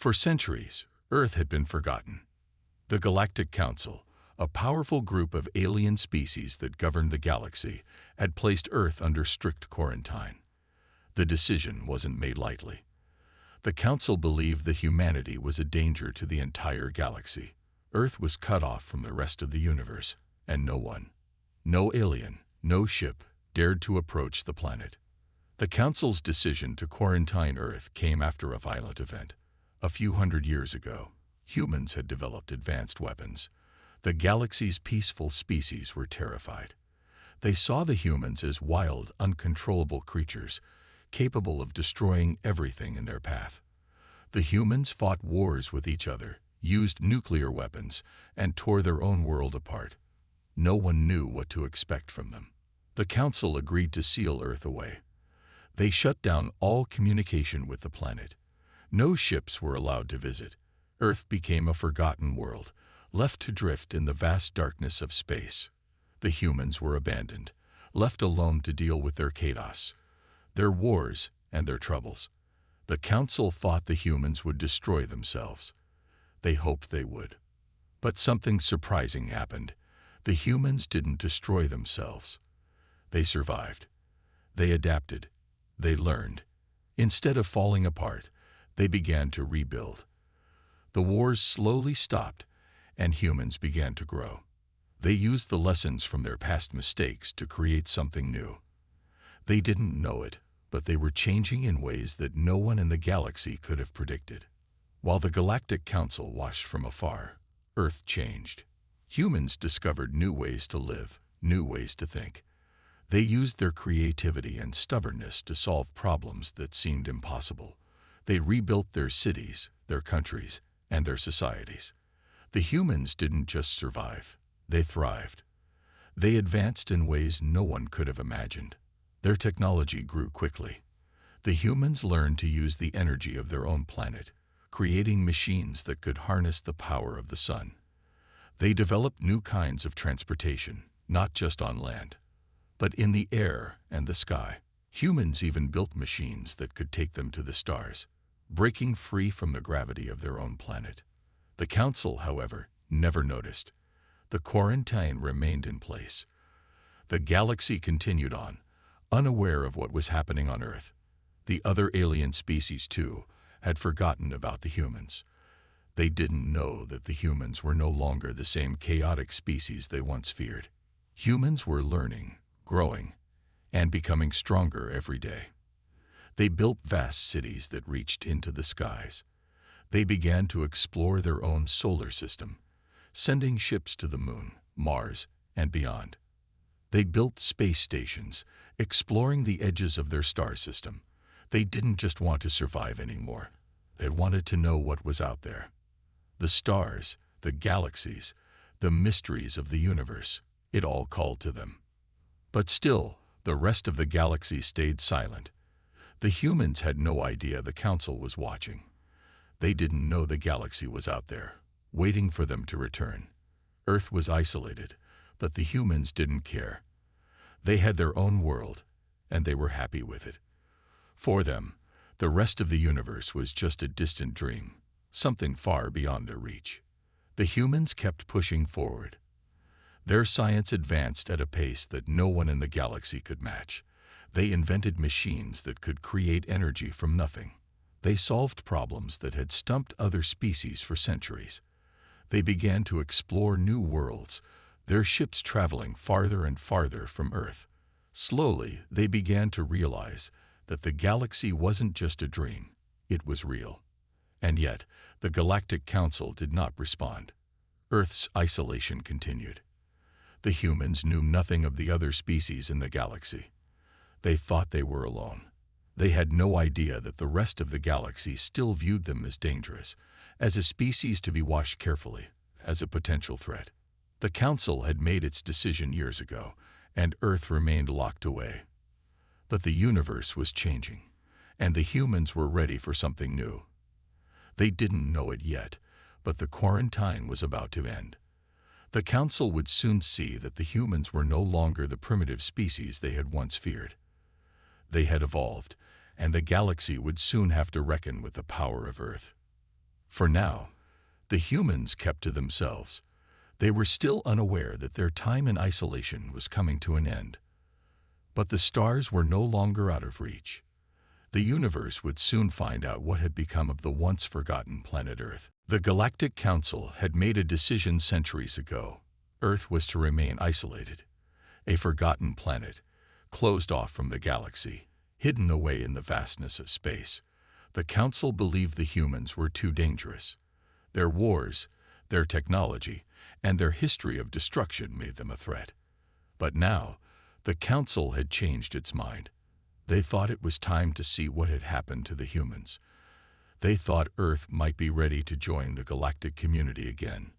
For centuries, Earth had been forgotten. The Galactic Council, a powerful group of alien species that governed the galaxy, had placed Earth under strict quarantine. The decision wasn't made lightly. The Council believed that humanity was a danger to the entire galaxy. Earth was cut off from the rest of the universe, and no one, no alien, no ship, dared to approach the planet. The Council's decision to quarantine Earth came after a violent event. A few hundred years ago, humans had developed advanced weapons. The galaxy's peaceful species were terrified. They saw the humans as wild, uncontrollable creatures, capable of destroying everything in their path. The humans fought wars with each other, used nuclear weapons, and tore their own world apart. No one knew what to expect from them. The Council agreed to seal Earth away. They shut down all communication with the planet. No ships were allowed to visit. Earth became a forgotten world, left to drift in the vast darkness of space. The humans were abandoned, left alone to deal with their chaos, their wars, and their troubles. The Council thought the humans would destroy themselves. They hoped they would. But something surprising happened. The humans didn't destroy themselves. They survived. They adapted. They learned. Instead of falling apart, they began to rebuild. The wars slowly stopped, and humans began to grow. They used the lessons from their past mistakes to create something new. They didn't know it, but they were changing in ways that no one in the galaxy could have predicted. While the Galactic Council watched from afar, Earth changed. Humans discovered new ways to live, new ways to think. They used their creativity and stubbornness to solve problems that seemed impossible. They rebuilt their cities, their countries, and their societies. The humans didn't just survive, they thrived. They advanced in ways no one could have imagined. Their technology grew quickly. The humans learned to use the energy of their own planet, creating machines that could harness the power of the sun. They developed new kinds of transportation, not just on land, but in the air and the sky. Humans even built machines that could take them to the stars, breaking free from the gravity of their own planet. The Council, however, never noticed. The quarantine remained in place. The galaxy continued on, unaware of what was happening on Earth. The other alien species, too, had forgotten about the humans. They didn't know that the humans were no longer the same chaotic species they once feared. Humans were learning, growing, and becoming stronger every day. They built vast cities that reached into the skies. They began to explore their own solar system, sending ships to the moon, Mars, and beyond. They built space stations, exploring the edges of their star system. They didn't just want to survive anymore. They wanted to know what was out there. The stars, the galaxies, the mysteries of the universe, it all called to them. But still, the rest of the galaxy stayed silent. The humans had no idea the Council was watching. They didn't know the galaxy was out there, waiting for them to return. Earth was isolated, but the humans didn't care. They had their own world, and they were happy with it. For them, the rest of the universe was just a distant dream, something far beyond their reach. The humans kept pushing forward. Their science advanced at a pace that no one in the galaxy could match. They invented machines that could create energy from nothing. They solved problems that had stumped other species for centuries. They began to explore new worlds, their ships traveling farther and farther from Earth. Slowly, they began to realize that the galaxy wasn't just a dream, it was real. And yet, the Galactic Council did not respond. Earth's isolation continued. The humans knew nothing of the other species in the galaxy. They thought they were alone. They had no idea that the rest of the galaxy still viewed them as dangerous, as a species to be watched carefully, as a potential threat. The Council had made its decision years ago, and Earth remained locked away. But the universe was changing, and the humans were ready for something new. They didn't know it yet, but the quarantine was about to end. The Council would soon see that the humans were no longer the primitive species they had once feared. They had evolved, and the galaxy would soon have to reckon with the power of Earth. For now, the humans kept to themselves. They were still unaware that their time in isolation was coming to an end. But the stars were no longer out of reach. The universe would soon find out what had become of the once-forgotten planet Earth. The Galactic Council had made a decision centuries ago. Earth was to remain isolated, a forgotten planet, closed off from the galaxy, hidden away in the vastness of space. The Council believed the humans were too dangerous. Their wars, their technology, and their history of destruction made them a threat. But now, the Council had changed its mind. They thought it was time to see what had happened to the humans. They thought Earth might be ready to join the galactic community again.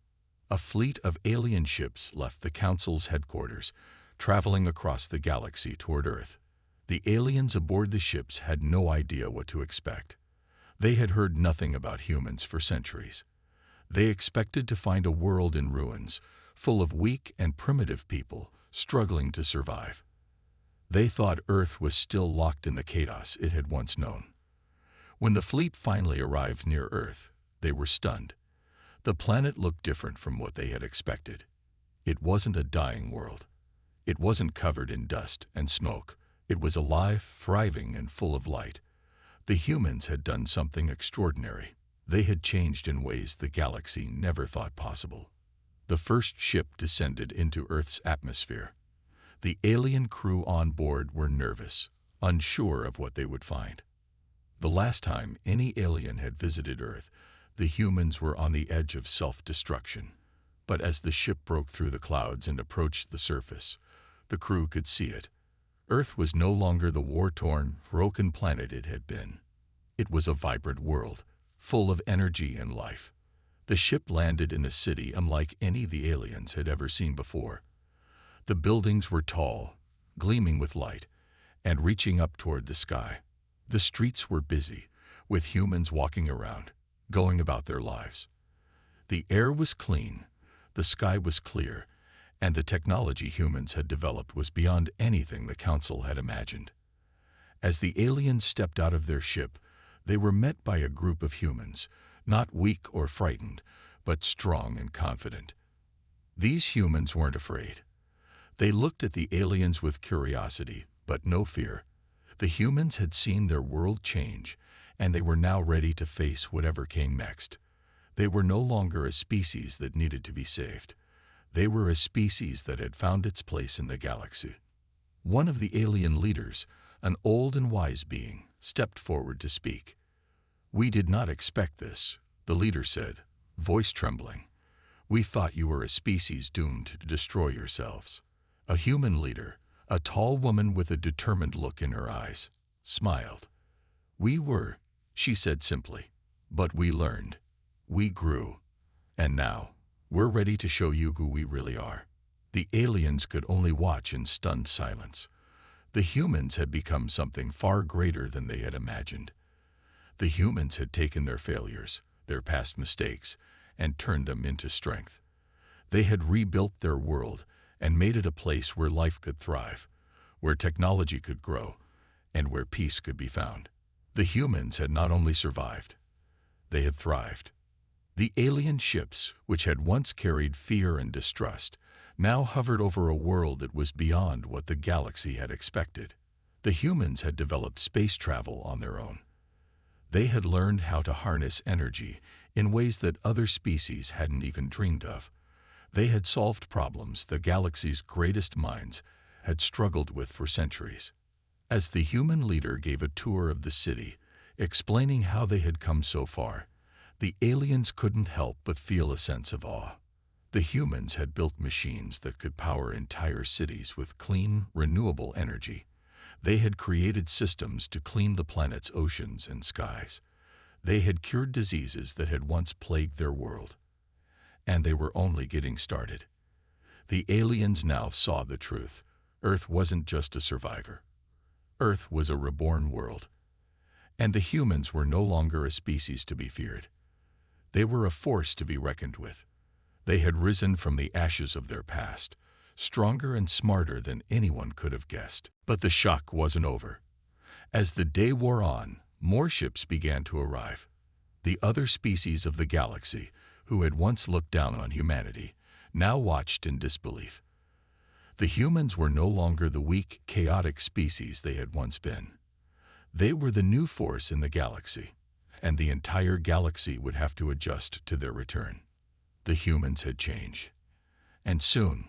A fleet of alien ships left the Council's headquarters, traveling across the galaxy toward Earth. The aliens aboard the ships had no idea what to expect. They had heard nothing about humans for centuries. They expected to find a world in ruins, full of weak and primitive people struggling to survive. They thought Earth was still locked in the chaos it had once known. When the fleet finally arrived near Earth, they were stunned. The planet looked different from what they had expected. It wasn't a dying world. It wasn't covered in dust and smoke. It was alive, thriving, and full of light. The humans had done something extraordinary. They had changed in ways the galaxy never thought possible. The first ship descended into Earth's atmosphere. The alien crew on board were nervous, unsure of what they would find. The last time any alien had visited Earth, the humans were on the edge of self-destruction. But as the ship broke through the clouds and approached the surface, the crew could see it. Earth was no longer the war-torn, broken planet it had been. It was a vibrant world, full of energy and life. The ship landed in a city unlike any the aliens had ever seen before. The buildings were tall, gleaming with light, and reaching up toward the sky. The streets were busy, with humans walking around, going about their lives. The air was clean, the sky was clear, and the technology humans had developed was beyond anything the Council had imagined. As the aliens stepped out of their ship, they were met by a group of humans, not weak or frightened, but strong and confident. These humans weren't afraid. They looked at the aliens with curiosity, but no fear. The humans had seen their world change, and they were now ready to face whatever came next. They were no longer a species that needed to be saved. They were a species that had found its place in the galaxy. One of the alien leaders, an old and wise being, stepped forward to speak. "We did not expect this," the leader said, voice trembling. "We thought you were a species doomed to destroy yourselves." A human leader, a tall woman with a determined look in her eyes, smiled. "We were," she said simply, "but we learned. We grew. And now, we're ready to show you who we really are." The aliens could only watch in stunned silence. The humans had become something far greater than they had imagined. The humans had taken their failures, their past mistakes, and turned them into strength. They had rebuilt their world and made it a place where life could thrive, where technology could grow, and where peace could be found. The humans had not only survived, they had thrived. The alien ships, which had once carried fear and distrust, now hovered over a world that was beyond what the galaxy had expected. The humans had developed space travel on their own. They had learned how to harness energy in ways that other species hadn't even dreamed of. They had solved problems the galaxy's greatest minds had struggled with for centuries. As the human leader gave a tour of the city, explaining how they had come so far, the aliens couldn't help but feel a sense of awe. The humans had built machines that could power entire cities with clean, renewable energy. They had created systems to clean the planet's oceans and skies. They had cured diseases that had once plagued their world. And they were only getting started. The aliens now saw the truth. Earth wasn't just a survivor. Earth was a reborn world. And the humans were no longer a species to be feared. They were a force to be reckoned with. They had risen from the ashes of their past, stronger and smarter than anyone could have guessed. But the shock wasn't over. As the day wore on, more ships began to arrive. The other species of the galaxy, who had once looked down on humanity, now watched in disbelief. The humans were no longer the weak, chaotic species they had once been. They were the new force in the galaxy, and the entire galaxy would have to adjust to their return. The humans had changed, and soon,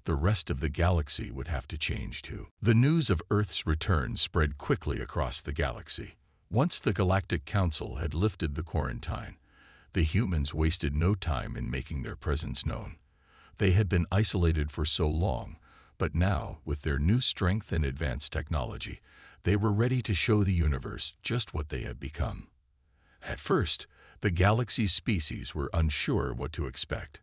the rest of the galaxy would have to change too. The news of Earth's return spread quickly across the galaxy. Once the Galactic Council had lifted the quarantine, the humans wasted no time in making their presence known. They had been isolated for so long, but now, with their new strength and advanced technology, they were ready to show the universe just what they had become. At first, the galaxy's species were unsure what to expect.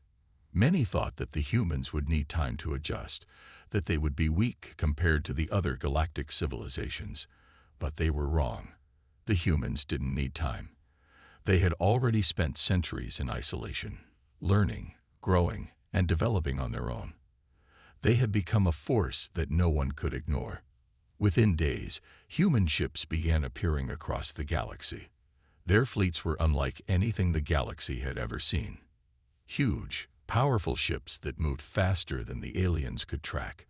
Many thought that the humans would need time to adjust, that they would be weak compared to the other galactic civilizations. But they were wrong. The humans didn't need time. They had already spent centuries in isolation, learning, growing, and developing on their own. They had become a force that no one could ignore. Within days, human ships began appearing across the galaxy. Their fleets were unlike anything the galaxy had ever seen. Huge, powerful ships that moved faster than the aliens could track.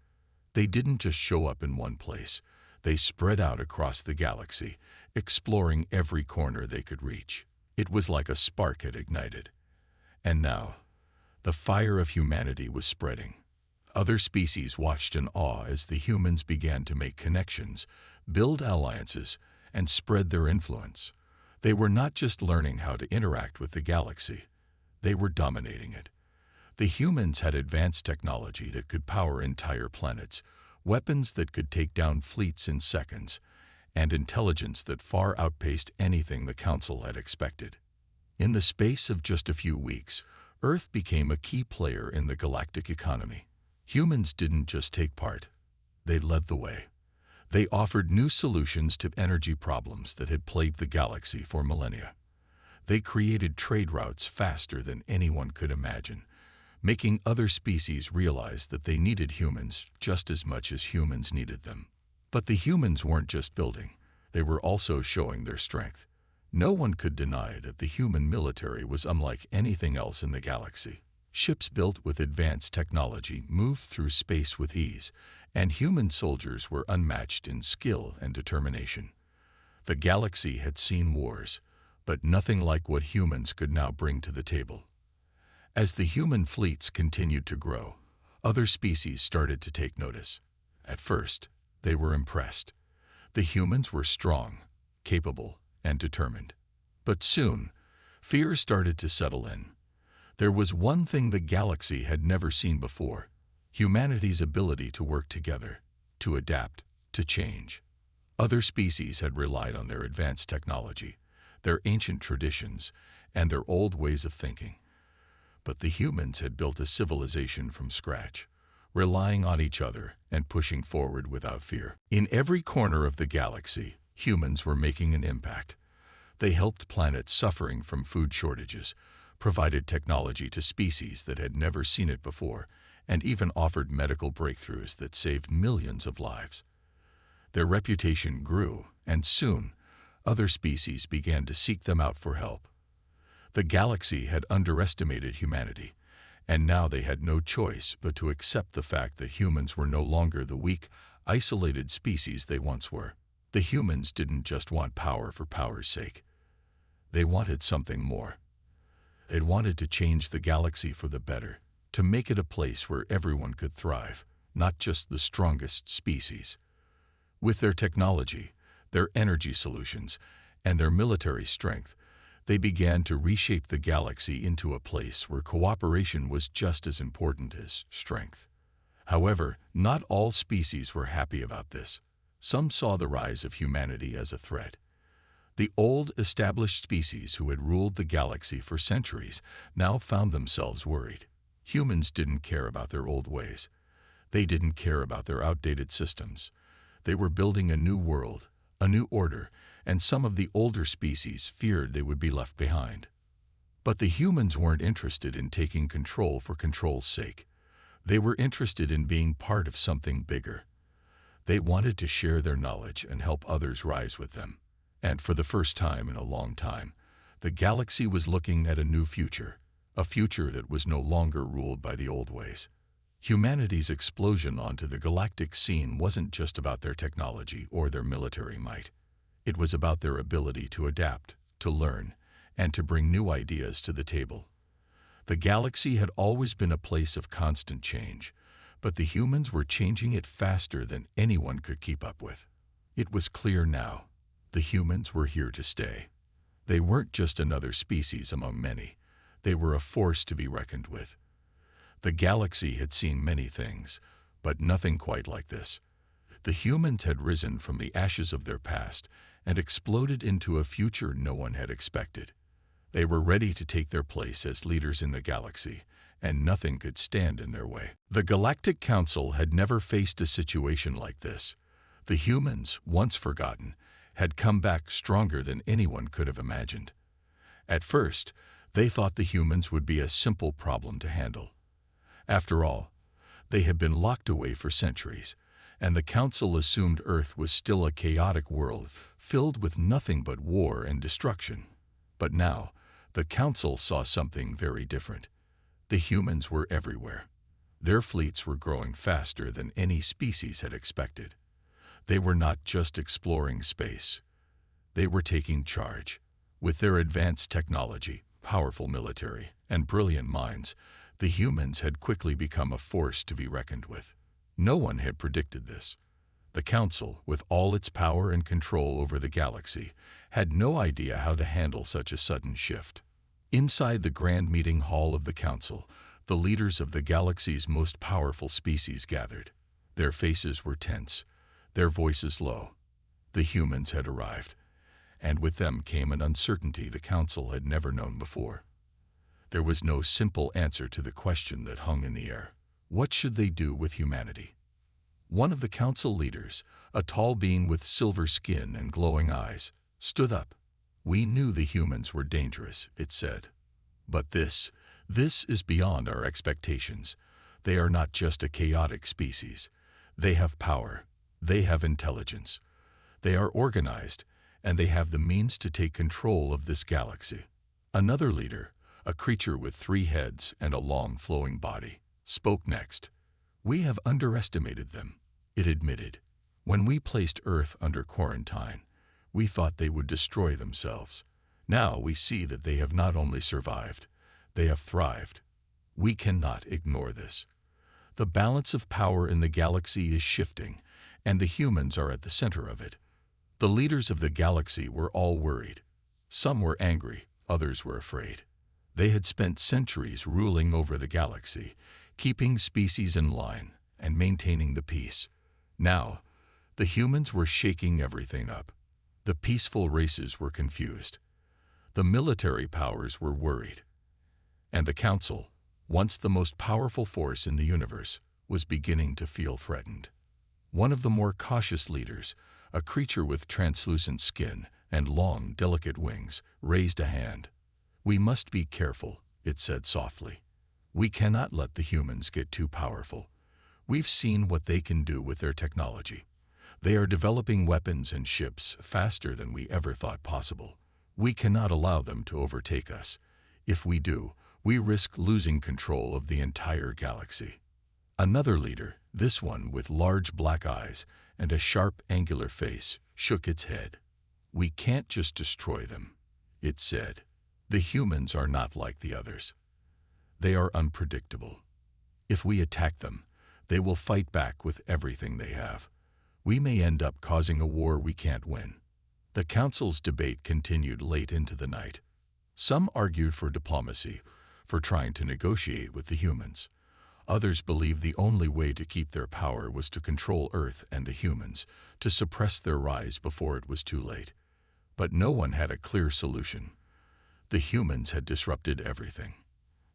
They didn't just show up in one place. They spread out across the galaxy, exploring every corner they could reach. It was like a spark had ignited. And now, the fire of humanity was spreading. Other species watched in awe as the humans began to make connections, build alliances, and spread their influence. They were not just learning how to interact with the galaxy. They were dominating it. The humans had advanced technology that could power entire planets, weapons that could take down fleets in seconds, and intelligence that far outpaced anything the Council had expected. In the space of just a few weeks, Earth became a key player in the galactic economy. Humans didn't just take part. They led the way. They offered new solutions to energy problems that had plagued the galaxy for millennia. They created trade routes faster than anyone could imagine, making other species realize that they needed humans just as much as humans needed them. But the humans weren't just building. They were also showing their strength. No one could deny that the human military was unlike anything else in the galaxy. Ships built with advanced technology moved through space with ease, and human soldiers were unmatched in skill and determination. The galaxy had seen wars, but nothing like what humans could now bring to the table. As the human fleets continued to grow, other species started to take notice. At first, they were impressed. The humans were strong, capable, and determined. But soon, fear started to settle in. There was one thing the galaxy had never seen before: humanity's ability to work together, to adapt, to change. Other species had relied on their advanced technology, their ancient traditions, and their old ways of thinking. But the humans had built a civilization from scratch, relying on each other and pushing forward without fear. In every corner of the galaxy, humans were making an impact. They helped planets suffering from food shortages, provided technology to species that had never seen it before, and even offered medical breakthroughs that saved millions of lives. Their reputation grew, and soon, other species began to seek them out for help. The galaxy had underestimated humanity, and now they had no choice but to accept the fact that humans were no longer the weak, isolated species they once were. The humans didn't just want power for power's sake. They wanted something more. They wanted to change the galaxy for the better, to make it a place where everyone could thrive, not just the strongest species. With their technology, their energy solutions, and their military strength, they began to reshape the galaxy into a place where cooperation was just as important as strength. However, not all species were happy about this. Some saw the rise of humanity as a threat. The old, established species who had ruled the galaxy for centuries now found themselves worried. Humans didn't care about their old ways. They didn't care about their outdated systems. They were building a new world, a new order, and some of the older species feared they would be left behind. But the humans weren't interested in taking control for control's sake. They were interested in being part of something bigger. They wanted to share their knowledge and help others rise with them. And for the first time in a long time, The galaxy was looking at a new future, a future that was no longer ruled by the old ways. Humanity's explosion onto the galactic scene wasn't just about their technology or their military might. It was about their ability to adapt, to learn, and to bring new ideas to the table. The galaxy had always been a place of constant change, but the humans were changing it faster than anyone could keep up with. It was clear now. The humans were here to stay. They weren't just another species among many. They were a force to be reckoned with. The galaxy had seen many things, but nothing quite like this. The humans had risen from the ashes of their past and exploded into a future no one had expected. They were ready to take their place as leaders in the galaxy, and nothing could stand in their way. The Galactic Council had never faced a situation like this. The humans, once forgotten, had come back stronger than anyone could have imagined. At first, they thought the humans would be a simple problem to handle. After all, they had been locked away for centuries, and the Council assumed Earth was still a chaotic world filled with nothing but war and destruction. But now, the Council saw something very different. The humans were everywhere. Their fleets were growing faster than any species had expected. They were not just exploring space. They were taking charge. With their advanced technology, powerful military, and brilliant minds, the humans had quickly become a force to be reckoned with. No one had predicted this. The Council, with all its power and control over the galaxy, had no idea how to handle such a sudden shift. Inside the grand meeting hall of the Council, the leaders of the galaxy's most powerful species gathered. Their faces were tense, their voices low. The humans had arrived, and with them came an uncertainty the Council had never known before. There was no simple answer to the question that hung in the air. What should they do with humanity? One of the Council leaders, a tall being with silver skin and glowing eyes, stood up. "We knew the humans were dangerous," it said. "But this is beyond our expectations. They are not just a chaotic species. They have power. They have intelligence. They are organized, and they have the means to take control of this galaxy." Another leader, a creature with 3 heads and a long flowing body, spoke next. "We have underestimated them," it admitted. "When we placed Earth under quarantine, we thought they would destroy themselves. Now we see that they have not only survived, they have thrived. We cannot ignore this. The balance of power in the galaxy is shifting, and the humans are at the center of it." The leaders of the galaxy were all worried. Some were angry, others were afraid. They had spent centuries ruling over the galaxy, keeping species in line and maintaining the peace. Now, the humans were shaking everything up. The peaceful races were confused. The military powers were worried. And the Council, once the most powerful force in the universe, was beginning to feel threatened. One of the more cautious leaders, a creature with translucent skin and long, delicate wings, raised a hand. "We must be careful," it said softly. "We cannot let the humans get too powerful. We've seen what they can do with their technology. They are developing weapons and ships faster than we ever thought possible. We cannot allow them to overtake us. If we do, we risk losing control of the entire galaxy." Another leader, this one with large black eyes and a sharp, angular face, shook its head. "We can't just destroy them," it said. "The humans are not like the others. They are unpredictable. If we attack them, they will fight back with everything they have. We may end up causing a war we can't win." The Council's debate continued late into the night. Some argued for diplomacy, for trying to negotiate with the humans. Others believed the only way to keep their power was to control Earth and the humans, to suppress their rise before it was too late. But no one had a clear solution. The humans had disrupted everything.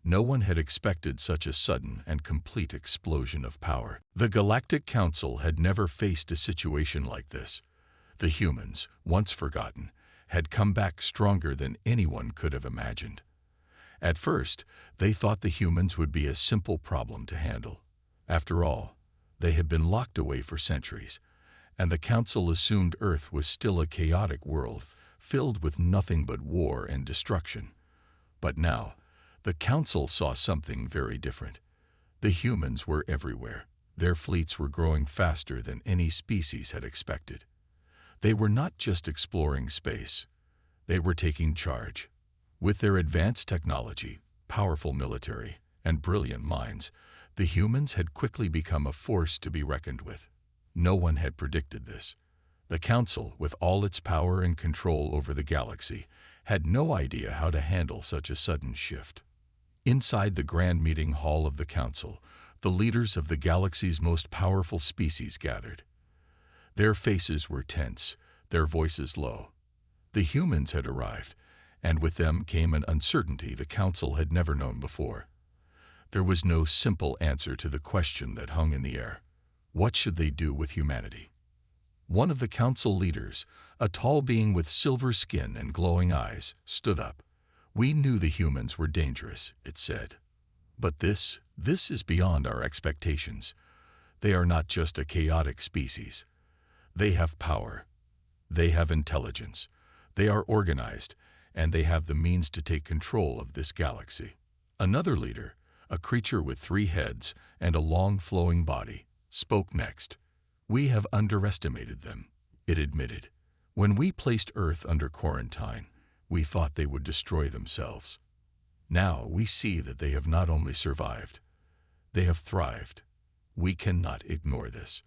No one had expected such a sudden and complete explosion of power. The Galactic Council had never faced a situation like this. The humans, once forgotten, had come back stronger than anyone could have imagined. At first, they thought the humans would be a simple problem to handle. After all, they had been locked away for centuries, and the Council assumed Earth was still a chaotic world filled with nothing but war and destruction. But now, the Council saw something very different. The humans were everywhere. Their fleets were growing faster than any species had expected. They were not just exploring space. They were taking charge. With their advanced technology, powerful military, and brilliant minds, the humans had quickly become a force to be reckoned with. No one had predicted this. The Council, with all its power and control over the galaxy, had no idea how to handle such a sudden shift. Inside the grand meeting hall of the Council, the leaders of the galaxy's most powerful species gathered. Their faces were tense, their voices low. The humans had arrived, and with them came an uncertainty the Council had never known before. There was no simple answer to the question that hung in the air. What should they do with humanity? One of the Council leaders, a tall being with silver skin and glowing eyes, stood up. "We knew the humans were dangerous," it said. "But this is beyond our expectations. They are not just a chaotic species. They have power. They have intelligence. They are organized, and they have the means to take control of this galaxy." Another leader, a creature with 3 heads and a long flowing body, spoke next. "We have underestimated them," it admitted. "When we placed Earth under quarantine, we thought they would destroy themselves. Now we see that they have not only survived, they have thrived. We cannot ignore this.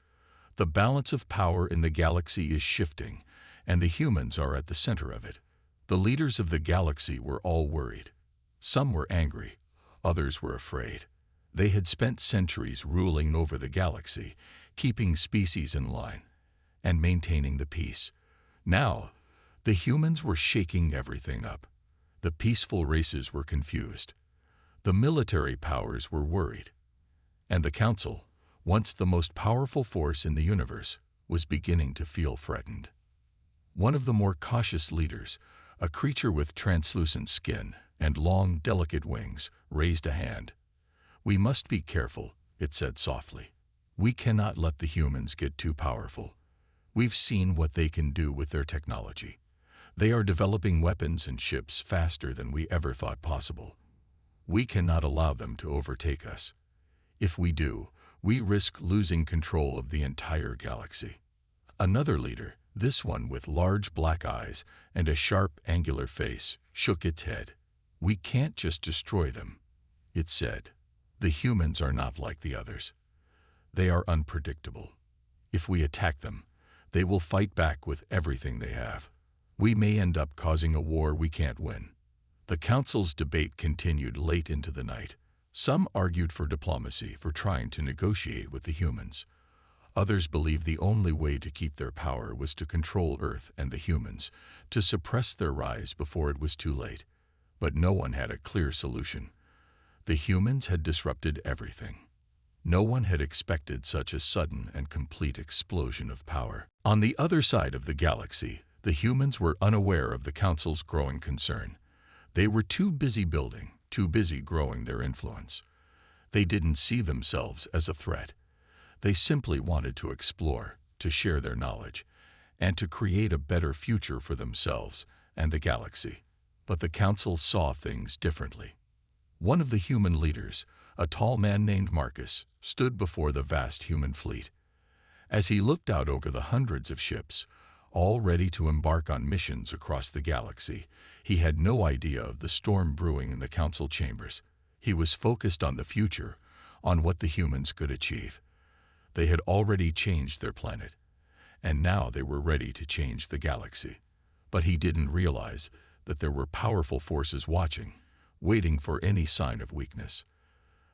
The balance of power in the galaxy is shifting, and the humans are at the center of it." The leaders of the galaxy were all worried. Some were angry, others were afraid. They had spent centuries ruling over the galaxy, keeping species in line, and maintaining the peace. Now, the humans were shaking everything up. The peaceful races were confused. The military powers were worried. And the Council, once the most powerful force in the universe, was beginning to feel threatened. One of the more cautious leaders, a creature with translucent skin and long, delicate wings, raised a hand. "We must be careful," it said softly. "We cannot let the humans get too powerful. We've seen what they can do with their technology. They are developing weapons and ships faster than we ever thought possible. We cannot allow them to overtake us. If we do, we risk losing control of the entire galaxy." Another leader, this one with large black eyes and a sharp, angular face, shook its head. "We can't just destroy them," it said. "The humans are not like the others. They are unpredictable. If we attack them, they will fight back with everything they have. We may end up causing a war we can't win." The Council's debate continued late into the night. Some argued for diplomacy, for trying to negotiate with the humans. Others believed the only way to keep their power was to control Earth and the humans, to suppress their rise before it was too late. But no one had a clear solution. The humans had disrupted everything. No one had expected such a sudden and complete explosion of power. On the other side of the galaxy, the humans were unaware of the Council's growing concern. They were too busy building, too busy growing their influence. They didn't see themselves as a threat. They simply wanted to explore, to share their knowledge, and to create a better future for themselves and the galaxy. But the Council saw things differently. One of the human leaders, a tall man named Marcus, stood before the vast human fleet. As he looked out over the hundreds of ships, all ready to embark on missions across the galaxy, he had no idea of the storm brewing in the Council chambers. He was focused on the future, on what the humans could achieve. They had already changed their planet, and now they were ready to change the galaxy. But he didn't realize that there were powerful forces watching, waiting for any sign of weakness.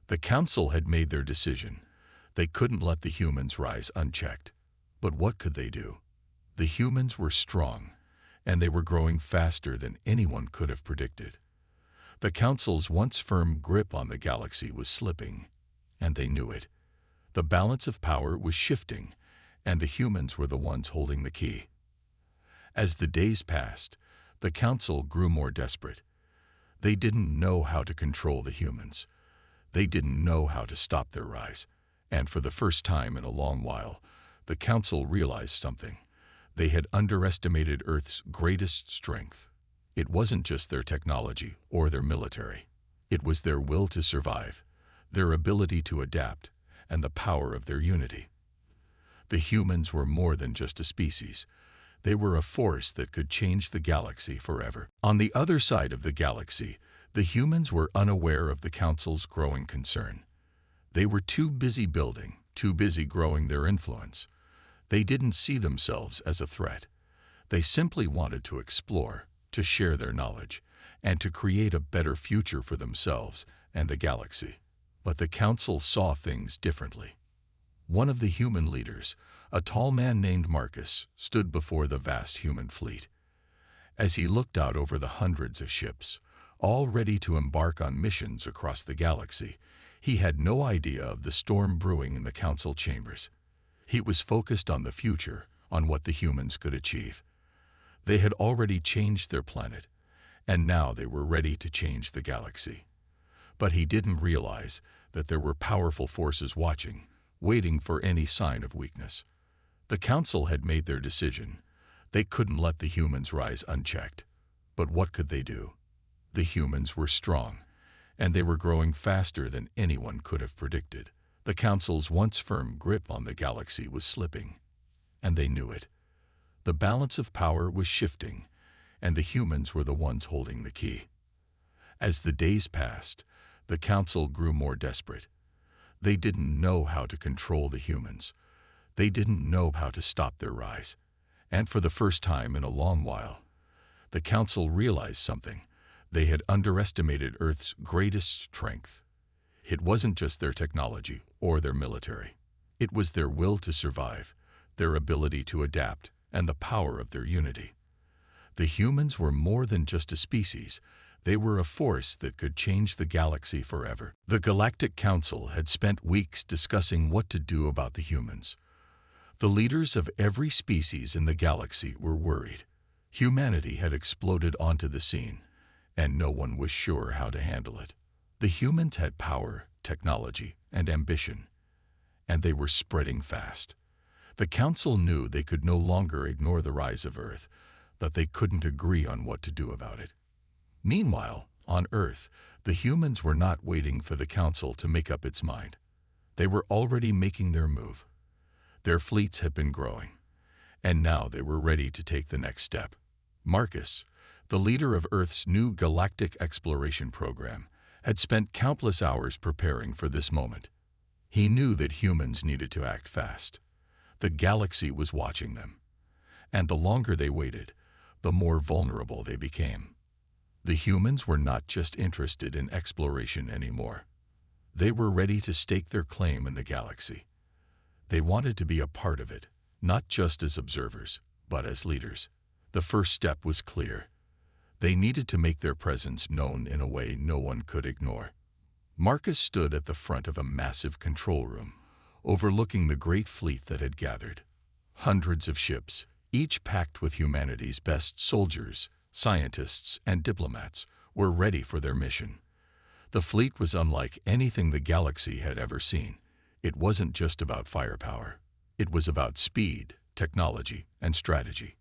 The Council had made their decision. They couldn't let the humans rise unchecked. But what could they do? The humans were strong, and they were growing faster than anyone could have predicted. The Council's once firm grip on the galaxy was slipping, and they knew it. The balance of power was shifting, and the humans were the ones holding the key. As the days passed, the Council grew more desperate. They didn't know how to control the humans. They didn't know how to stop their rise. And for the first time in a long while, the Council realized something. They had underestimated Earth's greatest strength. It wasn't just their technology or their military. It was their will to survive, their ability to adapt, and the power of their unity. The humans were more than just a species. They were a force that could change the galaxy forever. On the other side of the galaxy, the humans were unaware of the Council's growing concern. They were too busy building, too busy growing their influence. They didn't see themselves as a threat. They simply wanted to explore, to share their knowledge, and to create a better future for themselves and the galaxy. But the Council saw things differently. One of the human leaders, a tall man named Marcus, stood before the vast human fleet. As he looked out over the hundreds of ships, all ready to embark on missions across the galaxy, he had no idea of the storm brewing in the Council chambers. He was focused on the future, on what the humans could achieve. They had already changed their planet, and now they were ready to change the galaxy. But he didn't realize that there were powerful forces watching, waiting for any sign of weakness. The Council had made their decision. They couldn't let the humans rise unchecked. But what could they do? The humans were strong, and they were growing faster than anyone could have predicted. The Council's once firm grip on the galaxy was slipping, and they knew it. The balance of power was shifting, and the humans were the ones holding the key. As the days passed, the Council grew more desperate. They didn't know how to control the humans. They didn't know how to stop their rise. And for the first time in a long while, the Council realized something. They had underestimated Earth's greatest strength. It wasn't just their technology or their military. It was their will to survive, their ability to adapt, and the power of their unity. The humans were more than just a species. They were a force that could change the galaxy forever. The Galactic Council had spent weeks discussing what to do about the humans. The leaders of every species in the galaxy were worried. Humanity had exploded onto the scene, and no one was sure how to handle it. The humans had power, technology, and ambition, and they were spreading fast. The Council knew they could no longer ignore the rise of Earth, but they couldn't agree on what to do about it. Meanwhile, on Earth, the humans were not waiting for the Council to make up its mind. They were already making their move. Their fleets had been growing, and now they were ready to take the next step. Marcus, the leader of Earth's new galactic exploration program, had spent countless hours preparing for this moment. He knew that humans needed to act fast. The galaxy was watching them, and the longer they waited, the more vulnerable they became. The humans were not just interested in exploration anymore. They were ready to stake their claim in the galaxy. They wanted to be a part of it, not just as observers, but as leaders. The first step was clear. They needed to make their presence known in a way no one could ignore. Marcus stood at the front of a massive control room, overlooking the great fleet that had gathered. Hundreds of ships, each packed with humanity's best soldiers, scientists, and diplomats, were ready for their mission. The fleet was unlike anything the galaxy had ever seen. It wasn't just about firepower. It was about speed, technology, and strategy.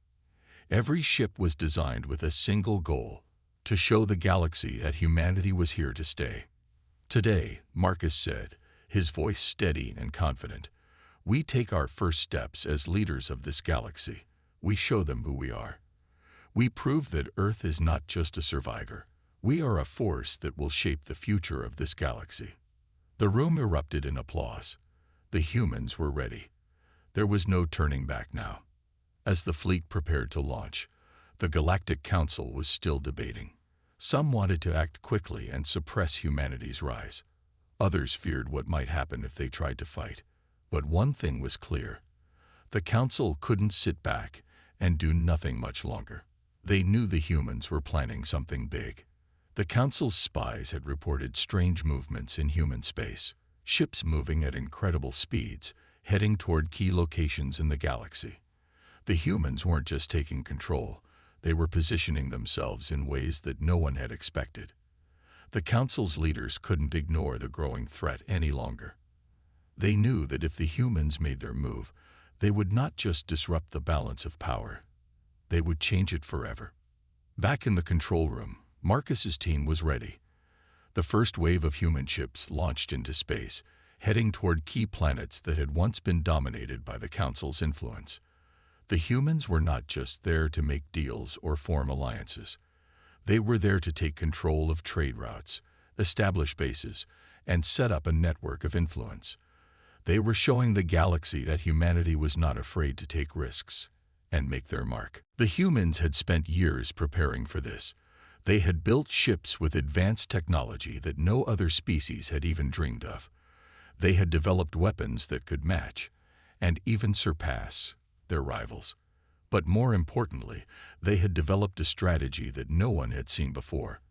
Every ship was designed with a single goal: to show the galaxy that humanity was here to stay. Today, Marcus said, his voice steady and confident, "We take our first steps as leaders of this galaxy. We show them who we are. We prove that Earth is not just a survivor. We are a force that will shape the future of this galaxy." The room erupted in applause. The humans were ready. There was no turning back now. As the fleet prepared to launch, the Galactic Council was still debating. Some wanted to act quickly and suppress humanity's rise. Others feared what might happen if they tried to fight. But one thing was clear. The Council couldn't sit back and do nothing much longer. They knew the humans were planning something big. The Council's spies had reported strange movements in human space, ships moving at incredible speeds, heading toward key locations in the galaxy. The humans weren't just taking control, they were positioning themselves in ways that no one had expected. The Council's leaders couldn't ignore the growing threat any longer. They knew that if the humans made their move, They would not just disrupt the balance of power, they would change it forever. Back in the control room, Marcus's team was ready. The first wave of human ships launched into space, heading toward key planets that had once been dominated by the Council's influence. The humans were not just there to make deals or form alliances. They were there to take control of trade routes, establish bases, and set up a network of influence. They were showing the galaxy that humanity was not afraid to take risks and make their mark. The humans had spent years preparing for this. They had built ships with advanced technology that no other species had even dreamed of. They had developed weapons that could match, and even surpass, their rivals. But more importantly, they had developed a strategy that no one had seen before.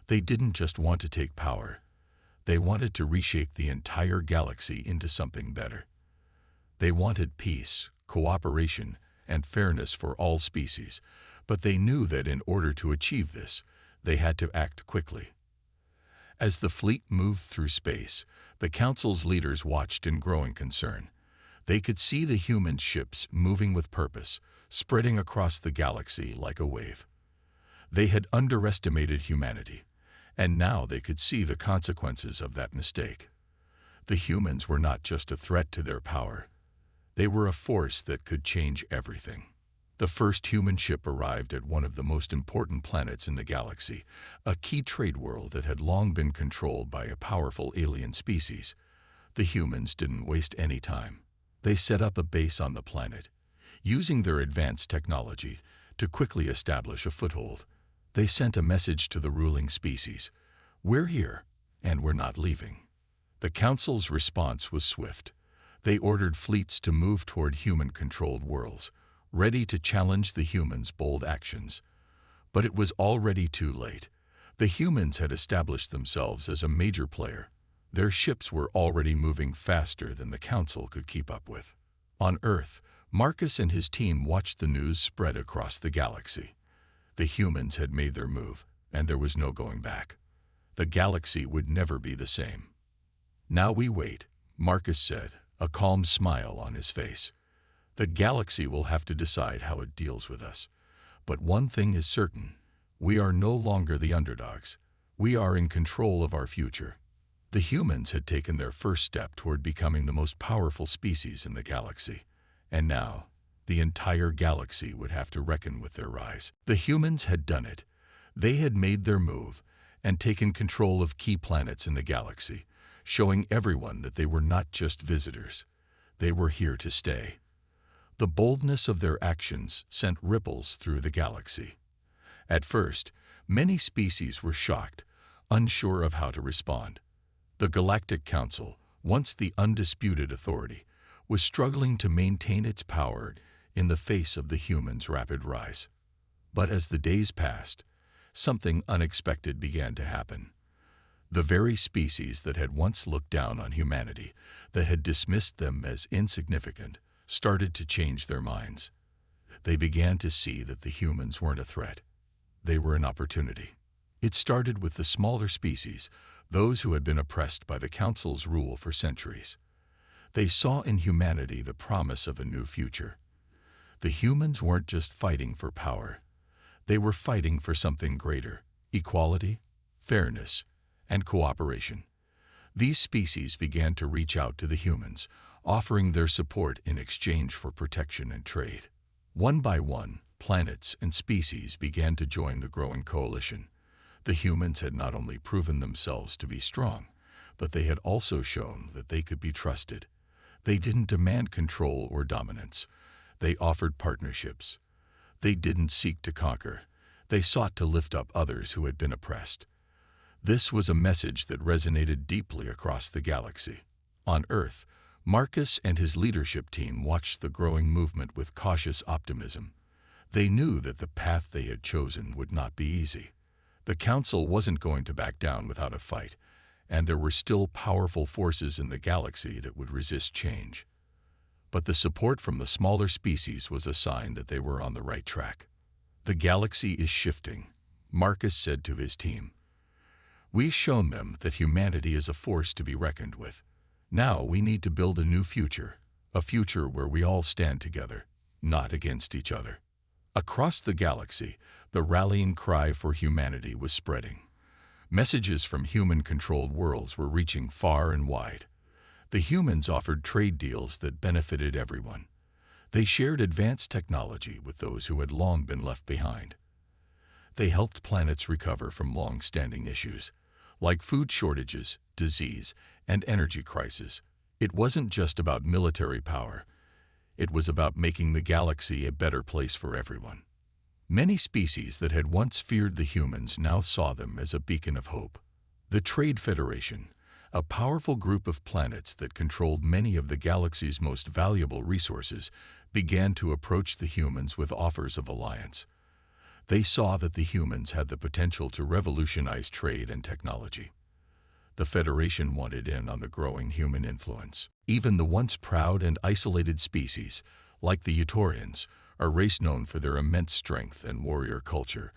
They didn't just want to take power. They wanted to reshape the entire galaxy into something better. They wanted peace, cooperation, and fairness for all species, but they knew that in order to achieve this, they had to act quickly. As the fleet moved through space, the Council's leaders watched in growing concern. They could see the human ships moving with purpose, spreading across the galaxy like a wave. They had underestimated humanity, and now they could see the consequences of that mistake. The humans were not just a threat to their power. They were a force that could change everything. The first human ship arrived at one of the most important planets in the galaxy, a key trade world that had long been controlled by a powerful alien species. The humans didn't waste any time. They set up a base on the planet, using their advanced technology to quickly establish a foothold. They sent a message to the ruling species: "We're here, and we're not leaving." The Council's response was swift. They ordered fleets to move toward human-controlled worlds, ready to challenge the humans' bold actions. But it was already too late. The humans had established themselves as a major player. Their ships were already moving faster than the Council could keep up with. On Earth, Marcus and his team watched the news spread across the galaxy. The humans had made their move, and there was no going back. The galaxy would never be the same. "Now we wait," Marcus said, a calm smile on his face. "The galaxy will have to decide how it deals with us. But one thing is certain: we are no longer the underdogs. We are in control of our future." The humans had taken their first step toward becoming the most powerful species in the galaxy, and now the entire galaxy would have to reckon with their rise. The humans had done it. They had made their move and taken control of key planets in the galaxy, showing everyone that they were not just visitors. They were here to stay. The boldness of their actions sent ripples through the galaxy. At first, many species were shocked, unsure of how to respond. The Galactic Council, once the undisputed authority, was struggling to maintain its power in the face of the humans' rapid rise. But as the days passed, something unexpected began to happen. The very species that had once looked down on humanity, that had dismissed them as insignificant, started to change their minds. They began to see that the humans weren't a threat. They were an opportunity. It started with the smaller species, those who had been oppressed by the Council's rule for centuries. They saw in humanity the promise of a new future. The humans weren't just fighting for power. They were fighting for something greater: equality, fairness, and cooperation. These species began to reach out to the humans, offering their support in exchange for protection and trade. One by one, planets and species began to join the growing coalition. The humans had not only proven themselves to be strong, but they had also shown that they could be trusted. They didn't demand control or dominance. They offered partnerships. They didn't seek to conquer. They sought to lift up others who had been oppressed. This was a message that resonated deeply across the galaxy. On Earth, Marcus and his leadership team watched the growing movement with cautious optimism. They knew that the path they had chosen would not be easy. The Council wasn't going to back down without a fight, and there were still powerful forces in the galaxy that would resist change. But the support from the smaller species was a sign that they were on the right track. "The galaxy is shifting," Marcus said to his team. "We've shown them that humanity is a force to be reckoned with. Now we need to build a new future, a future where we all stand together, not against each other. Across the galaxy, the rallying cry for humanity was spreading. Messages from human-controlled worlds were reaching far and wide. The humans offered trade deals that benefited everyone. They shared advanced technology with those who had long been left behind. They helped planets recover from long-standing issues, like food shortages, disease, and energy crises. It wasn't just about military power. It was about making the galaxy a better place for everyone. Many species that had once feared the humans now saw them as a beacon of hope. The Trade Federation, a powerful group of planets that controlled many of the galaxy's most valuable resources, began to approach the humans with offers of alliance. They saw that the humans had the potential to revolutionize trade and technology. The Federation wanted in on the growing human influence. Even the once proud and isolated species, like the Utaurians, a race known for their immense strength and warrior culture,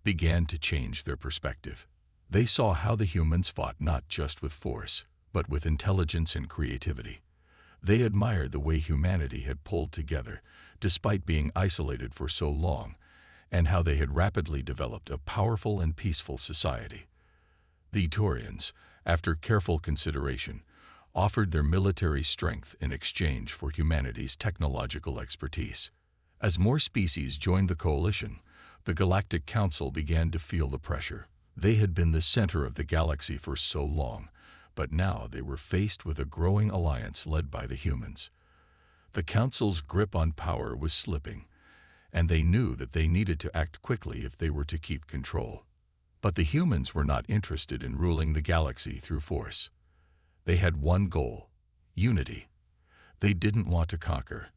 began to change their perspective. They saw how the humans fought not just with force, but with intelligence and creativity. They admired the way humanity had pulled together, despite being isolated for so long, and how they had rapidly developed a powerful and peaceful society. The Utaurians, after careful consideration, offered their military strength in exchange for humanity's technological expertise. As more species joined the coalition, the Galactic Council began to feel the pressure. They had been the center of the galaxy for so long, but now they were faced with a growing alliance led by the humans. The Council's grip on power was slipping, and they knew that they needed to act quickly if they were to keep control. But the humans were not interested in ruling the galaxy through force. They had one goal: unity. They didn't want to conquer.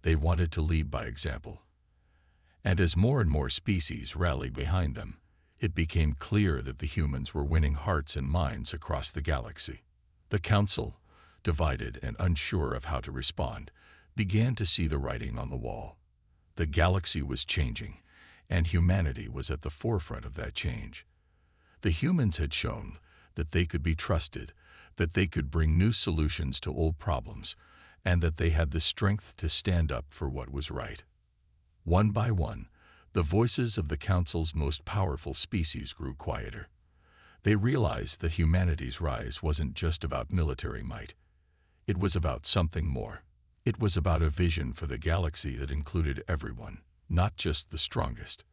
They wanted to lead by example. And as more and more species rallied behind them, it became clear that the humans were winning hearts and minds across the galaxy. The Council, divided and unsure of how to respond, began to see the writing on the wall. The galaxy was changing, and humanity was at the forefront of that change. The humans had shown that they could be trusted, that they could bring new solutions to old problems, and that they had the strength to stand up for what was right. One by one, the voices of the Council's most powerful species grew quieter. They realized that humanity's rise wasn't just about military might. It was about something more. It was about a vision for the galaxy that included everyone, not just the strongest.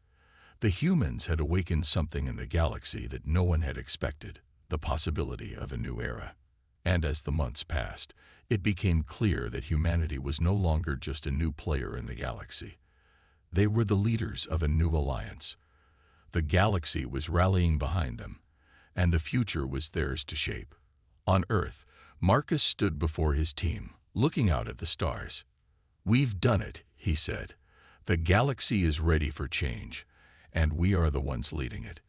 The humans had awakened something in the galaxy that no one had expected, the possibility of a new era. And as the months passed, it became clear that humanity was no longer just a new player in the galaxy. They were the leaders of a new alliance. The galaxy was rallying behind them, and the future was theirs to shape. On Earth, Marcus stood before his team, looking out at the stars. "We've done it," he said. "The galaxy is ready for change, and we are the ones leading it.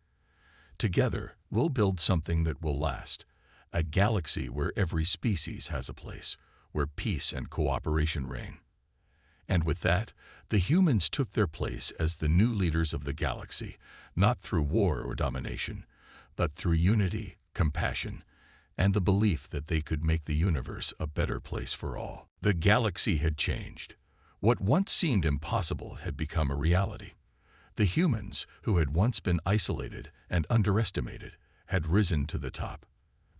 Together, we'll build something that will last. A galaxy where every species has a place, where peace and cooperation reign." And with that, the humans took their place as the new leaders of the galaxy, not through war or domination, but through unity, compassion, and the belief that they could make the universe a better place for all. The galaxy had changed. What once seemed impossible had become a reality. The humans, who had once been isolated and underestimated, had risen to the top.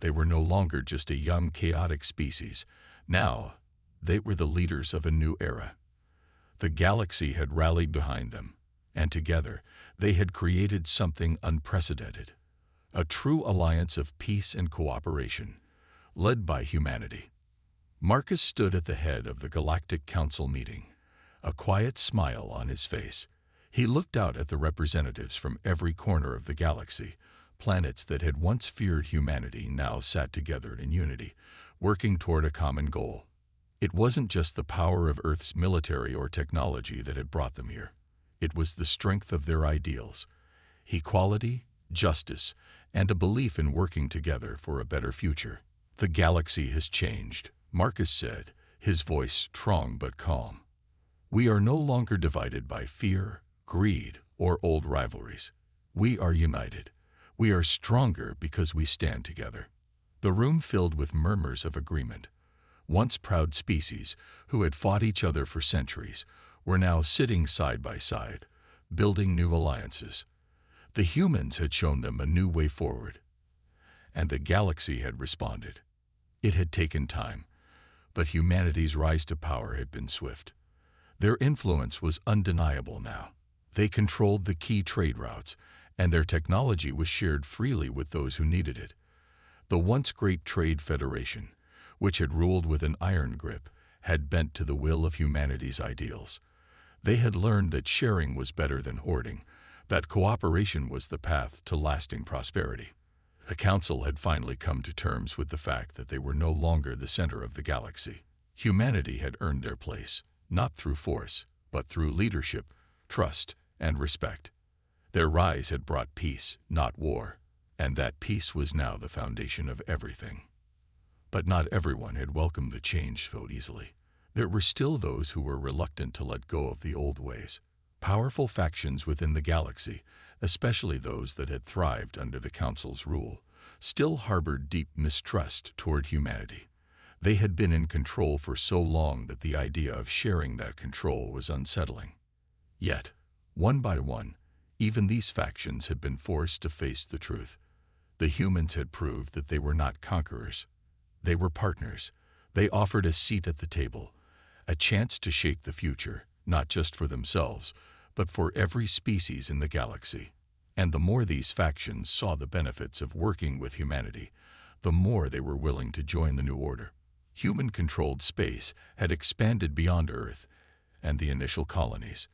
They were no longer just a young, chaotic species. Now, they were the leaders of a new era. The galaxy had rallied behind them, and together they had created something unprecedented. A true alliance of peace and cooperation, led by humanity. Marcus stood at the head of the Galactic Council meeting, a quiet smile on his face. He looked out at the representatives from every corner of the galaxy. Planets that had once feared humanity now sat together in unity, working toward a common goal. It wasn't just the power of Earth's military or technology that had brought them here. It was the strength of their ideals: equality, justice, and a belief in working together for a better future. "The galaxy has changed," Marcus said, his voice strong but calm. "We are no longer divided by fear, greed, or old rivalries. We are united. We are stronger because we stand together." The room filled with murmurs of agreement. Once proud species, who had fought each other for centuries, were now sitting side by side, building new alliances. The humans had shown them a new way forward, and the galaxy had responded. It had taken time, but humanity's rise to power had been swift. Their influence was undeniable now. They controlled the key trade routes, and their technology was shared freely with those who needed it. The once great Trade Federation, which had ruled with an iron grip, had bent to the will of humanity's ideals. They had learned that sharing was better than hoarding, that cooperation was the path to lasting prosperity. The Council had finally come to terms with the fact that they were no longer the center of the galaxy. Humanity had earned their place, not through force, but through leadership, trust, and respect. Their rise had brought peace, not war, and that peace was now the foundation of everything. But not everyone had welcomed the change so easily. There were still those who were reluctant to let go of the old ways. Powerful factions within the galaxy, especially those that had thrived under the Council's rule, still harbored deep mistrust toward humanity. They had been in control for so long that the idea of sharing that control was unsettling. Yet, one by one, even these factions had been forced to face the truth. The humans had proved that they were not conquerors. They were partners. They offered a seat at the table, a chance to shape the future, not just for themselves, but for every species in the galaxy. And the more these factions saw the benefits of working with humanity, the more they were willing to join the new order. Human-controlled space had expanded beyond Earth and the initial colonies.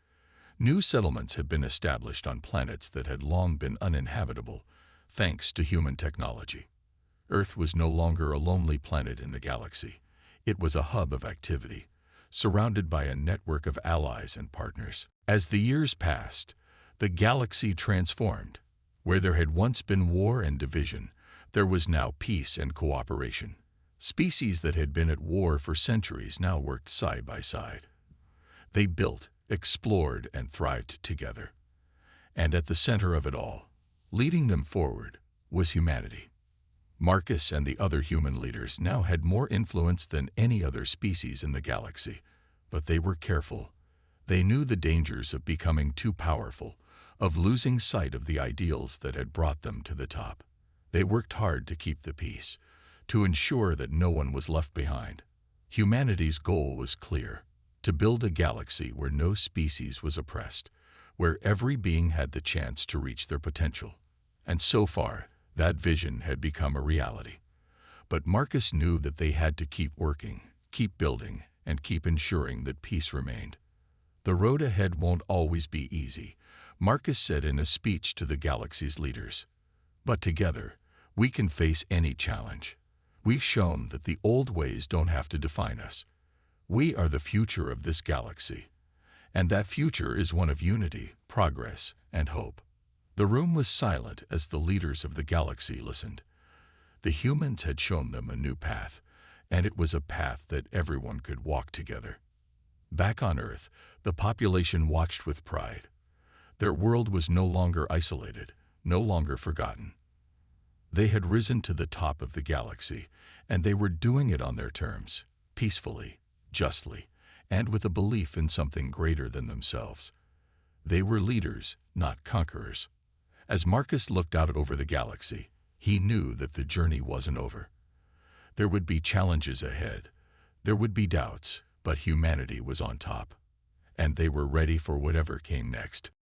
New settlements had been established on planets that had long been uninhabitable, thanks to human technology. Earth was no longer a lonely planet in the galaxy. It was a hub of activity, surrounded by a network of allies and partners. As the years passed, the galaxy transformed. Where there had once been war and division, there was now peace and cooperation. Species that had been at war for centuries now worked side by side. They built, explored, and thrived together. And at the center of it all, leading them forward, was humanity. Marcus and the other human leaders now had more influence than any other species in the galaxy, but they were careful. They knew the dangers of becoming too powerful, of losing sight of the ideals that had brought them to the top. They worked hard to keep the peace, to ensure that no one was left behind. Humanity's goal was clear: to build a galaxy where no species was oppressed, where every being had the chance to reach their potential. And so far, that vision had become a reality. But Marcus knew that they had to keep working, keep building, and keep ensuring that peace remained. The road ahead won't always be easy, Marcus said in a speech to the galaxy's leaders. But together, we can face any challenge. We've shown that the old ways don't have to define us. We are the future of this galaxy, and that future is one of unity, progress, and hope. The room was silent as the leaders of the galaxy listened. The humans had shown them a new path, and it was a path that everyone could walk together. Back on Earth, the population watched with pride. Their world was no longer isolated, no longer forgotten. They had risen to the top of the galaxy, and they were doing it on their terms, peacefully, justly, and with a belief in something greater than themselves. They were leaders, not conquerors. As Marcus looked out over the galaxy, he knew that the journey wasn't over. There would be challenges ahead. There would be doubts, but humanity was on top, and they were ready for whatever came next.